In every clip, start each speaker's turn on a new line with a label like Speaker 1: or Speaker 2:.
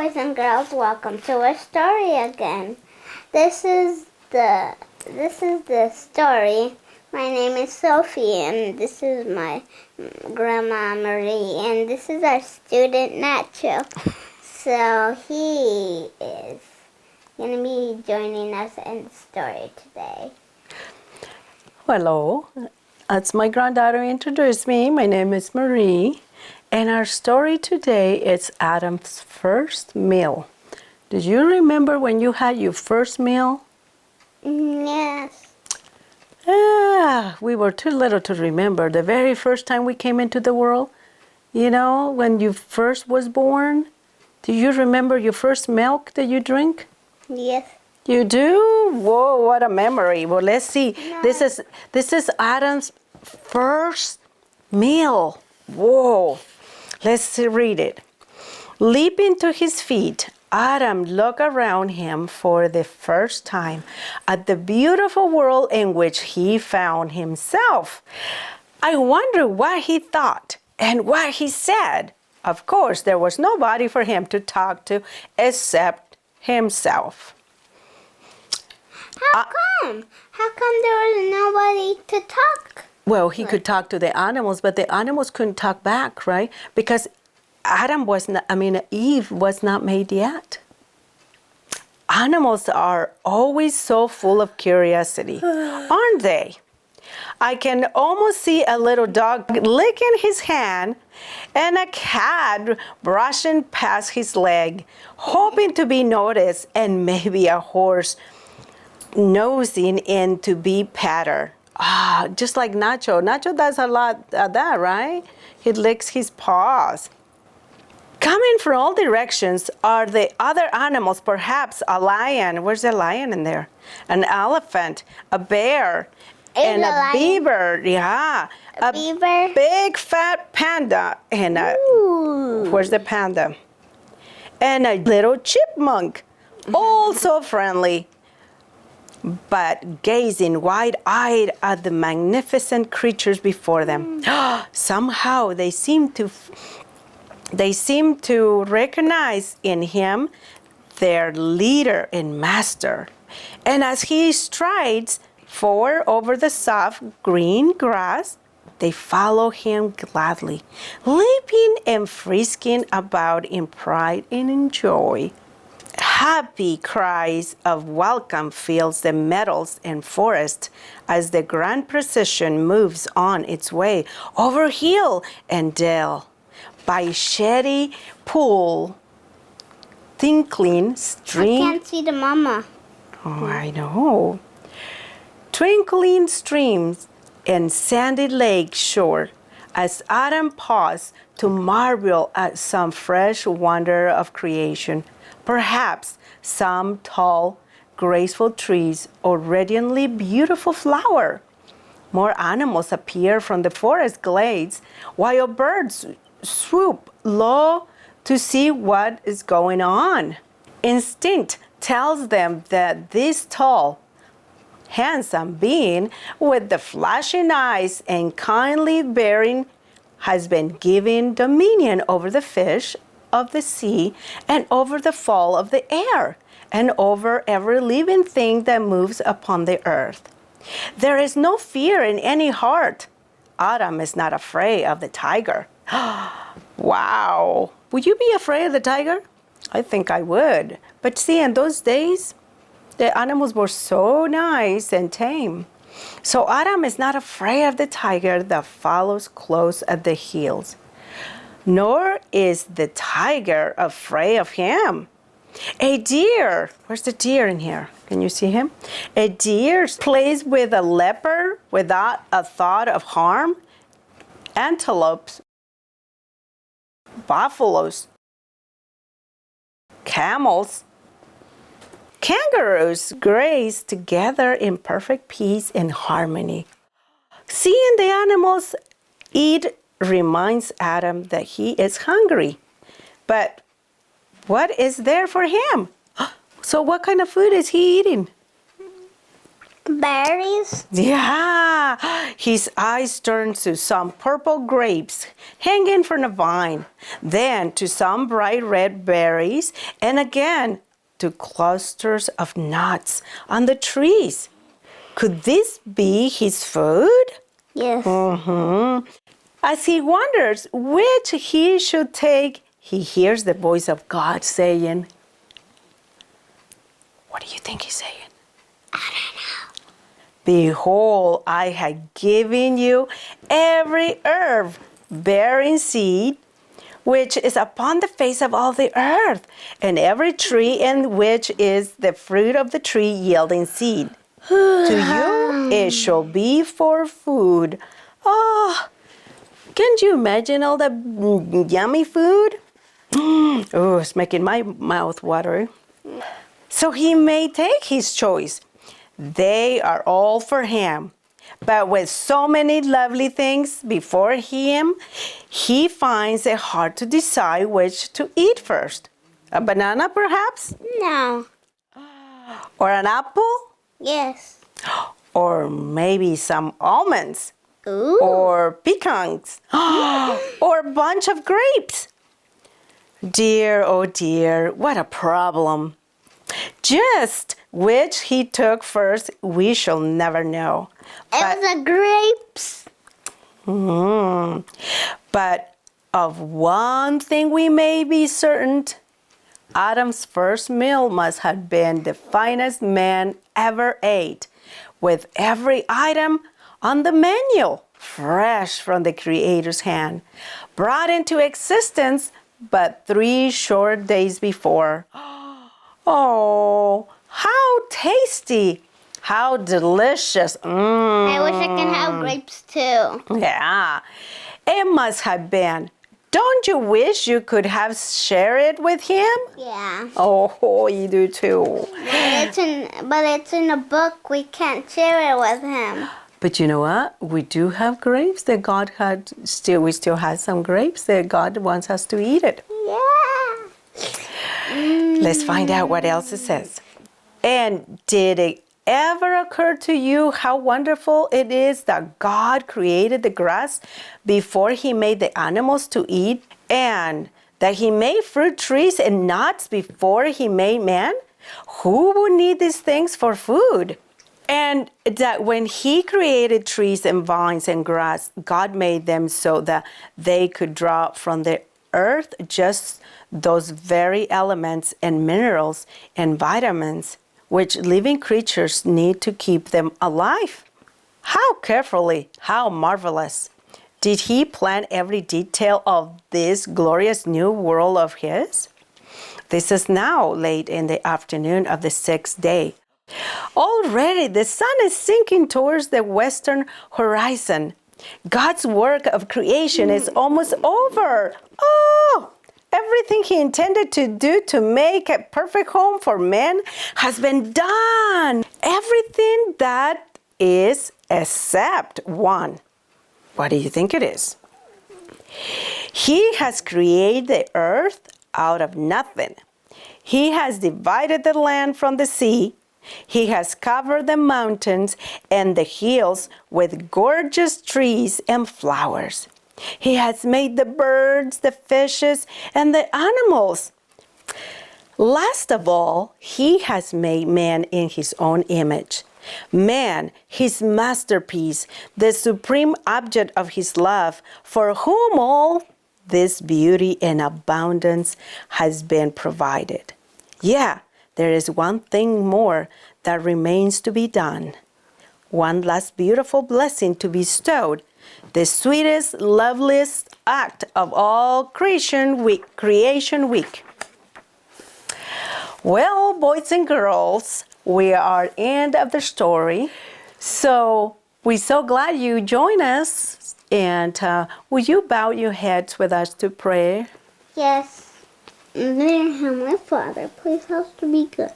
Speaker 1: boys and girls, welcome to our story again. This is the story. My name is Sophie, and this is my grandma Marie, and this is our student Nacho. So he is going to be joining us in the story today.
Speaker 2: Hello, as my granddaughter introduced me, my name is Marie, and our story today is Adam's first meal. Did you remember when you had your first meal?
Speaker 1: Yes.
Speaker 2: We were too little to remember. The very first time we came into the world, you know, when you first was born, do you remember your first milk that you drink?
Speaker 1: Yes.
Speaker 2: You do? Whoa, what a memory. Well, let's see.
Speaker 1: No.
Speaker 2: This is Adam's first meal. Whoa. Let's read it. Leaping to his feet, Adam looked around him for the first time at the beautiful world in which he found himself. I wonder what he thought and what he said. Of course, there was nobody for him to talk to except himself.
Speaker 1: How come? How come there was nobody to talk?
Speaker 2: Well, he could talk to the animals, but the animals couldn't talk back, right? Because Eve was not made yet. Animals are always so full of curiosity, aren't they? I can almost see a little dog licking his hand and a cat brushing past his leg, hoping to be noticed, and maybe a horse nosing in to be patted. Just like Nacho. Nacho does a lot of that, right? He licks his paws. Coming from all directions are the other animals, perhaps a lion. Where's the lion in there? An elephant, a bear, and a beaver. Yeah.
Speaker 1: A beaver.
Speaker 2: Big fat panda. And where's the panda? And a little chipmunk. All so friendly, but gazing wide-eyed at the magnificent creatures before them. Somehow they seem to recognize in him their leader and master. And as he strides forward over the soft green grass, they follow him gladly, leaping and frisking about in pride and in joy. Happy cries of welcome fills the meadows and forest as the grand procession moves on its way over hill and dale, by shady pool, tinkling stream.
Speaker 1: I can't see the mama.
Speaker 2: Oh, I know. Twinkling streams and sandy lake shore, as Adam paused to marvel at some fresh wonder of creation. Perhaps some tall, graceful trees or radiantly beautiful flower. More animals appear from the forest glades, while birds swoop low to see what is going on. Instinct tells them that this tall, handsome being with the flashing eyes and kindly bearing has been given dominion over the fish of the sea and over the fowl of the air and over every living thing that moves upon the earth. There is no fear in any heart. Adam is not afraid of the tiger. Wow. Would you be afraid of the tiger? I think I would. But see, in those days, the animals were so nice and tame. So Adam is not afraid of the tiger that follows close at the heels. Nor is the tiger afraid of him. A deer, where's the deer in here? Can you see him? A deer plays with a leopard without a thought of harm. Antelopes, buffaloes, camels, kangaroos graze together in perfect peace and harmony. Seeing the animals eat reminds Adam that he is hungry. But what is there for him? So what kind of food is he eating?
Speaker 1: berries?
Speaker 2: Yeah, his eyes turned to some purple grapes hanging from a vine, then to some bright red berries, and again to clusters of nuts on the trees. Could this be his food?
Speaker 1: Yes.
Speaker 2: As he wonders which he should take, he hears the voice of God saying, what do you think he's saying? Behold, I have given you every herb bearing seed, which is upon the face of all the earth, and every tree in which is the fruit of the tree yielding seed. To you it shall be for food. Oh, can't you imagine all the yummy food? Oh, it's making my mouth water. So he may take his choice. They are all for him. But with so many lovely things before him, he finds it hard to decide which to eat first. A banana, perhaps?
Speaker 1: No.
Speaker 2: Or an apple?
Speaker 1: Yes.
Speaker 2: Or maybe some almonds?
Speaker 1: Ooh.
Speaker 2: Or pecans? Or a bunch of grapes? Dear, oh dear, what a problem. Just which he took first, we shall never know.
Speaker 1: It was the grapes.
Speaker 2: But of one thing we may be certain, Adam's first meal must have been the finest man ever ate, with every item on the menu fresh from the Creator's hand, brought into existence but 3 short days before. Oh, how tasty! How delicious!
Speaker 1: I wish I can have grapes too.
Speaker 2: Yeah, it must have been. Don't you wish you could have shared it with him?
Speaker 1: Yeah.
Speaker 2: Oh, you do too.
Speaker 1: But it's in a book. We can't share it with him.
Speaker 2: But you know what? We do have grapes that God had still. We still have some grapes that God wants us to eat it.
Speaker 1: Yeah.
Speaker 2: Let's find out what else it says. And did it ever occur to you how wonderful it is that God created the grass before he made the animals to eat, and that he made fruit trees and nuts before he made man? Who would need these things for food? And that when he created trees and vines and grass, God made them so that they could draw from the earth just those very elements and minerals and vitamins which living creatures need to keep them alive. How carefully, how marvelous did he plan every detail of this glorious new world of his? This is now late in the afternoon of the 6th day. Already the sun is sinking towards the western horizon. God's work of creation is almost over. Oh! Everything he intended to do to make a perfect home for men has been done. Everything that is except one. What do you think it is? He has created the earth out of nothing. He has divided the land from the sea. He has covered the mountains and the hills with gorgeous trees and flowers. He has made the birds, the fishes, and the animals. Last of all, he has made man in his own image. Man, his masterpiece, the supreme object of his love, for whom all this beauty and abundance has been provided. Yeah, there is one thing more that remains to be done. One last beautiful blessing to be bestowed. The sweetest, loveliest act of all Creation Week. Well, boys and girls, we are at the end of the story. So we're so glad you joined us. And will you bow your heads with us to pray?
Speaker 1: Yes. Dear Heavenly Father, please help us to be good.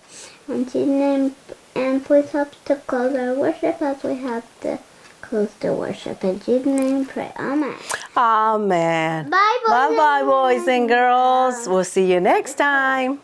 Speaker 1: In Jesus' name, and please help us to close our worship as we have to close the worship. In Jesus' name, pray. Amen.
Speaker 2: Amen.
Speaker 1: Bye, boys.
Speaker 2: Bye-bye, boys and girls. We'll see you next time.